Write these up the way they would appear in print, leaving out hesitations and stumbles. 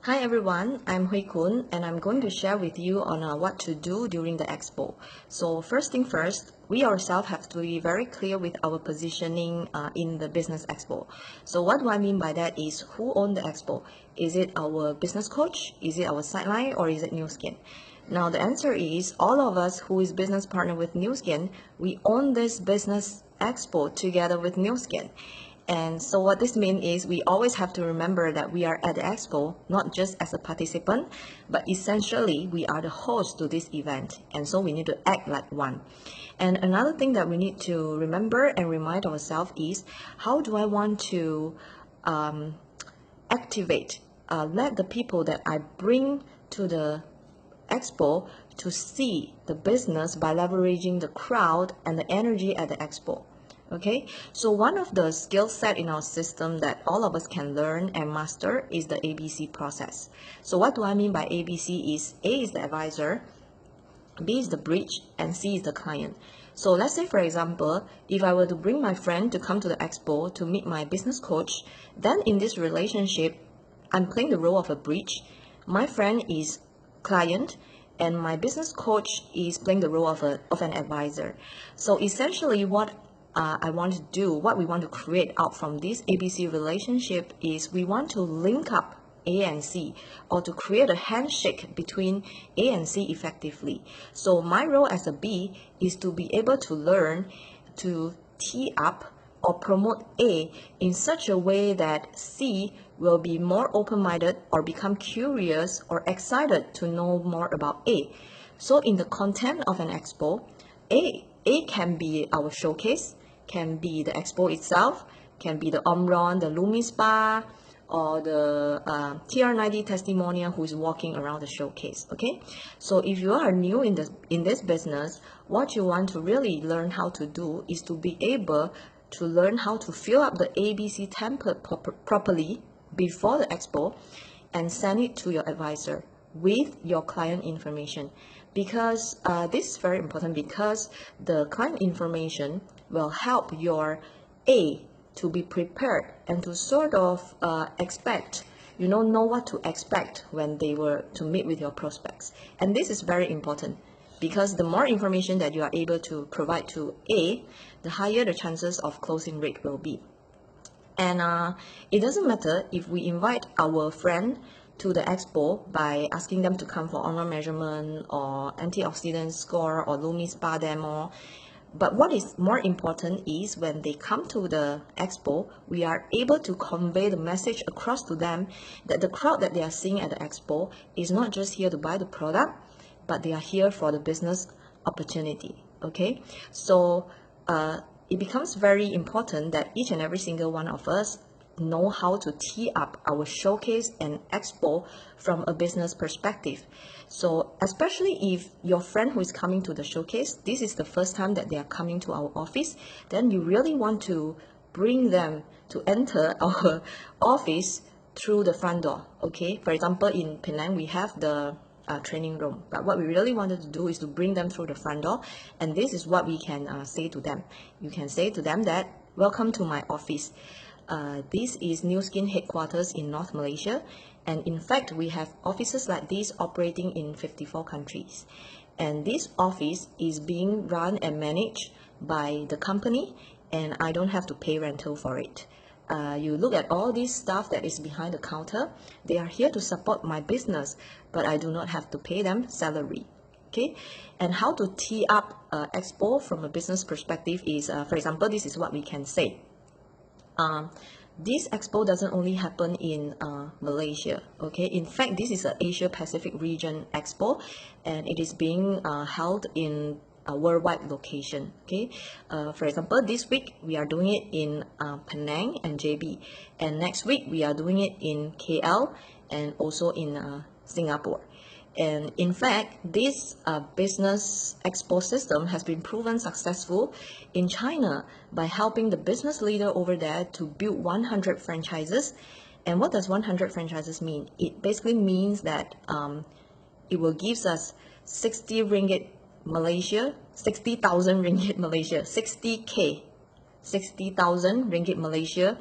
Hi everyone, I'm Hui Koon and I'm going to share with you on what to do during the expo. So first thing first, we ourselves have to be very clear with our positioning in the business expo. So what do I mean by that is who owns the expo? Is it our business coach? Is it our sideline or is it New Skin? Now the answer is all of us who is business partner with New Skin, we own this business expo together with New Skin. And so what this means is we always have to remember that we are at the expo, not just as a participant, but essentially we are the host to this event. And so we need to act like one. And another thing that we need to remember and remind ourselves is how do I want to activate, let the people that I bring to the expo to see the business by leveraging the crowd and the energy at the expo. Okay, so one of the skill set in our system that all of us can learn and master is the ABC process. So what do I mean by ABC is A is the advisor, B is the bridge, and C is the client. So let's say, for example, if I were to bring my friend to come to the expo to meet my business coach, then in this relationship, I'm playing the role of a bridge. My friend is client, and my business coach is playing the role of an advisor. So essentially what I want to do, what we want to create out from this ABC relationship is we want to link up A and C, or to create a handshake between A and C effectively. So my role as a B is to be able to learn to tee up or promote A in such a way that C will be more open-minded or become curious or excited to know more about A. So in the content of an expo, A can be our showcase, can be the expo itself, can be the Omron, the Lumi Spa, or the TR90 testimonial who is walking around the showcase. Okay, so if you are new in this business, what you want to really learn how to do is to be able to learn how to fill up the ABC template properly before the expo and send it to your advisor with your client information, because this is very important, because the client information will help your A to be prepared and to sort of expect, know what to expect when they were to meet with your prospects. And this is very important, because the more information that you are able to provide to A, the higher the chances of closing rate will be. And it doesn't matter if we invite our friend to the expo by asking them to come for online measurement or antioxidant score or Lumi Spa demo. But what is more important is when they come to the expo, we are able to convey the message across to them that the crowd that they are seeing at the expo is not just here to buy the product, but they are here for the business opportunity. Okay, so it becomes very important that each and every single one of us know how to tee up our showcase and expo from a business perspective. So especially if your friend who is coming to the showcase, this is the first time that they are coming to our office, then you really want to bring them to enter our office through the front door. Okay, for example, in Penang we have the training room, but what we really wanted to do is to bring them through the front door. And this is what we can say to them. You can say to them that, welcome to my office. This is New Skin headquarters in North Malaysia, and in fact we have offices like this operating in 54 countries, and this office is being run and managed by the company, and I don't have to pay rental for it. You look at all this stuff that is behind the counter, they are here to support my business, but I do not have to pay them salary. Okay, and how to tee up expo from a business perspective is, for example, this is what we can say. This expo doesn't only happen in Malaysia. Okay, in fact this is an Asia Pacific region expo, and it is being held in a worldwide location. Okay, for example, this week we are doing it in Penang and JB, and next week we are doing it in KL and also in Singapore. And in fact, this business expo system has been proven successful in China by helping the business leader over there to build 100 franchises. And what does 100 franchises mean? It basically means that it will give us 60 ringgit Malaysia, 60,000 ringgit Malaysia, 60K, 60,000 ringgit Malaysia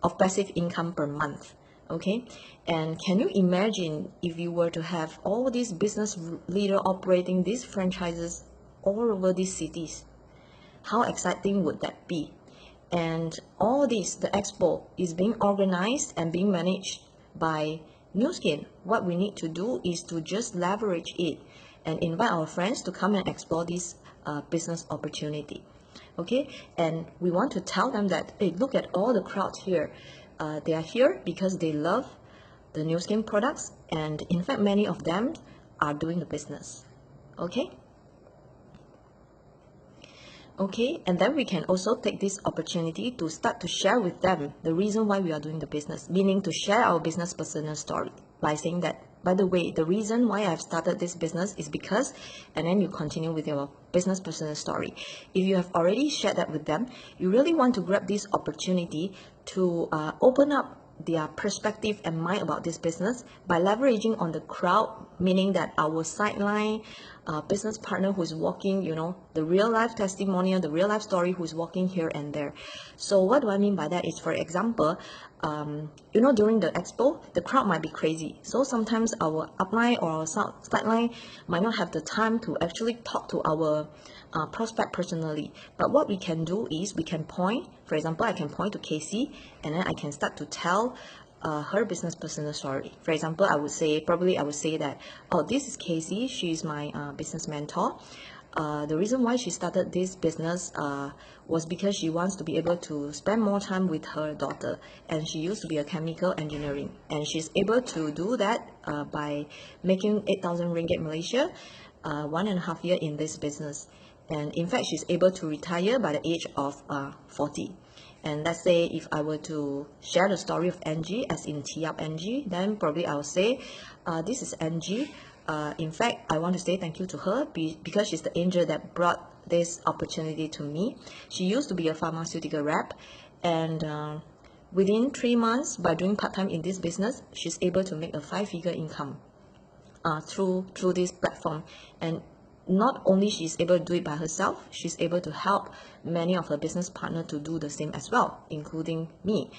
of passive income per month. Okay, and can you imagine if you were to have all these business leader operating these franchises all over these cities? How exciting would that be? And all this, the expo, is being organized and being managed by Nu Skin. What we need to do is to just leverage it and invite our friends to come and explore this business opportunity. Okay, and we want to tell them that, hey, look at all the crowd here. They are here because they love the Nu Skin products, and in fact, many of them are doing the business. Okay. Okay, and then we can also take this opportunity to start to share with them the reason why we are doing the business, meaning to share our business personal story by saying that, by the way, the reason why I've started this business is because, and then you continue with your business personal story. If you have already shared that with them, you really want to grab this opportunity to open up their perspective and mind about this business by leveraging on the crowd, meaning that our sideline business partner who's walking, the real life testimonial, the real life story who's walking here and there. So what do I mean by that is, for example, during the expo, the crowd might be crazy. So sometimes our upline or our sideline might not have the time to actually talk to our prospect personally. But what we can do is we can point, for example, I can point to Casey, and then I can start to tell her business personal story. For example, I would say that, oh, this is Casey, she's my business mentor. The reason why she started this business was because she wants to be able to spend more time with her daughter, and she used to be a chemical engineering, and she's able to do that by making 8,000 ringgit Malaysia 1.5 years in this business. And in fact, she's able to retire by the age of 40. And let's say if I were to share the story of Angie, as in tee up Angie, then probably I'll say, this is Angie. In fact, I want to say thank you to her because she's the angel that brought this opportunity to me. She used to be a pharmaceutical rep, and within 3 months, by doing part-time in this business, she's able to make a 5-figure income through this platform. And not only she's able to do it by herself, she's able to help many of her business partners to do the same as well, including me.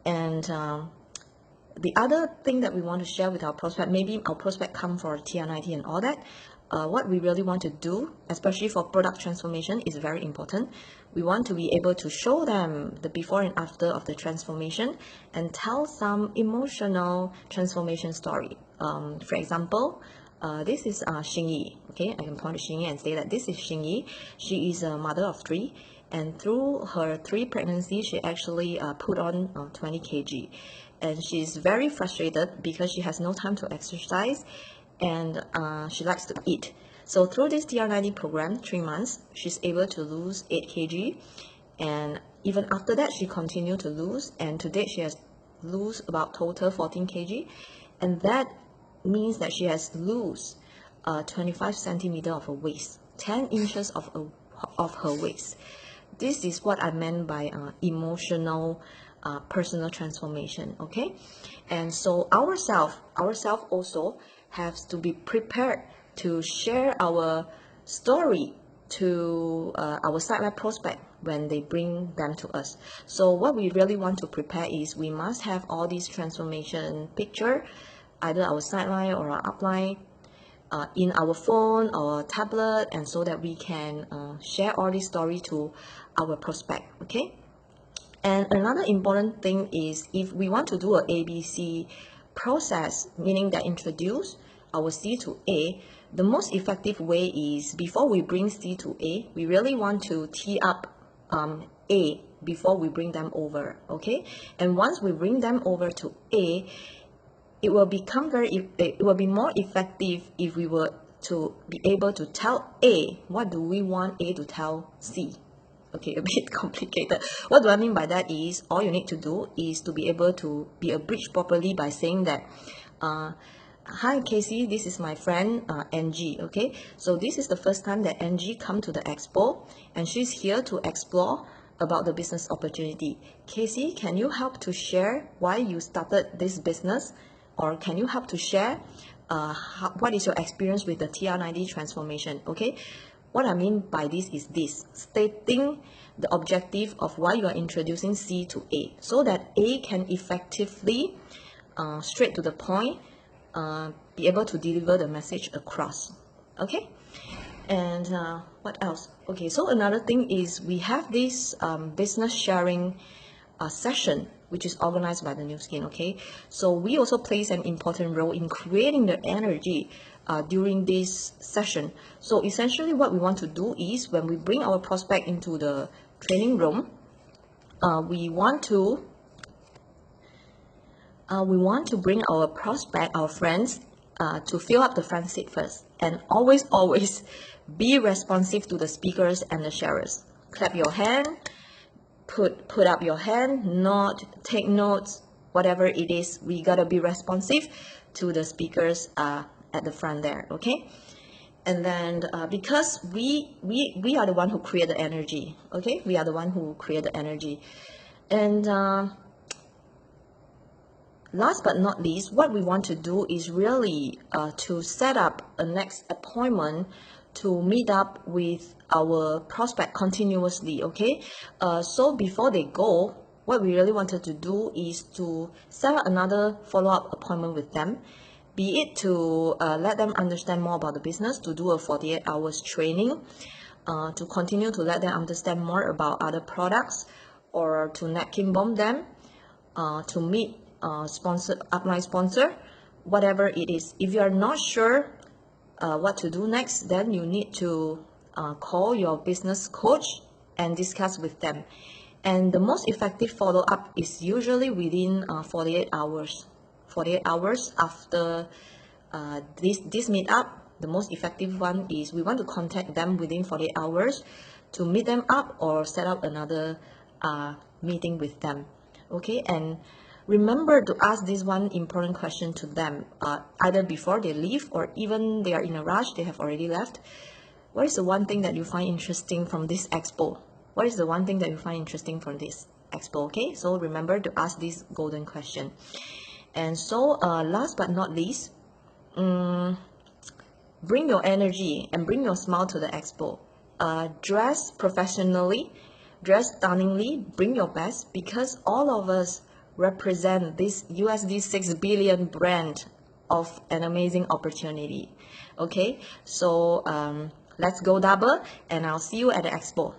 And the other thing that we want to share with our prospect, maybe our prospect come for TR90 and all that, what we really want to do, especially for product transformation, is very important. We want to be able to show them the before and after of the transformation and tell some emotional transformation story. For example, this is Xingyi. Okay, I can point to Xingyi and say that this is Xingyi. She is a mother of 3, and through her 3 pregnancies, she actually put on 20 kg. And she's very frustrated because she has no time to exercise, and she likes to eat. So through this TR90 program, 3 months, she's able to lose 8 kg. And even after that, she continued to lose. And to date, she has lose about total 14 kg. And that means that she has lose 25 centimeter of her waist, 10 inches of her waist. This is what I meant by emotional personal transformation. Okay, and so ourselves also has to be prepared to share our story to our sideline prospect when they bring them to us. So what we really want to prepare is we must have all these transformation picture, either our sideline or our upline, in our phone or tablet, and so that we can share all this story to our prospect. Okay. And another important thing is, if we want to do a ABC process, meaning that introduce our C to A, the most effective way is, before we bring C to A, we really want to tee up A before we bring them over. Okay. And once we bring them over to A, it will be more effective if we were to be able to tell A what do we want A to tell C. Okay, a bit complicated. What do I mean by that is, all you need to do is to be able to be a bridge properly by saying that, hi Casey, this is my friend Angie. Okay, so this is the first time that Angie come to the expo, and she's here to explore about the business opportunity. Casey, can you help to share why you started this business? Or can you help to share what is your experience with the TR90 transformation? Okay, what I mean by this is this: stating the objective of why you are introducing C to A, so that A can effectively straight to the point, be able to deliver the message across. Okay, and what else? Okay, so another thing is we have this business sharing session, which is organized by the New Skin. Okay, so we also plays an important role in creating the energy during this session. So essentially what we want to do is when we bring our prospect into the training room, we want to bring our prospect, our friends, to fill up the front seat first, and always be responsive to the speakers and the sharers. Clap your hand, put up your hand, nod, take notes, whatever it is. We gotta be responsive to the speakers at the front there. Okay, and then because we are the one who create the energy. Okay, we are the one who create the energy, and last but not least, what we want to do is really to set up a next appointment to meet up with our prospect continuously. Okay, so before they go, what we really wanted to do is to set up another follow-up appointment with them, be it to let them understand more about the business, to do a 48 hours training, to continue to let them understand more about other products, or to napkin bomb them, to meet upline sponsor, whatever it is. If you are not sure what to do next, then you need to call your business coach and discuss with them. And the most effective follow-up is usually within 48 hours. 48 hours after this meetup, the most effective one is we want to contact them within 48 hours to meet them up or set up another meeting with them. Okay, and remember to ask this one important question to them, either before they leave or even they are in a rush, they have already left. What is the one thing that you find interesting from this expo? What is the one thing that you find interesting from this expo? Okay, so remember to ask this golden question. And so last but not least, bring your energy and bring your smile to the expo. Dress professionally, dress stunningly, bring your best, because all of us represent this USD 6 billion brand of an amazing opportunity. Okay, so let's go double, and I'll see you at the expo.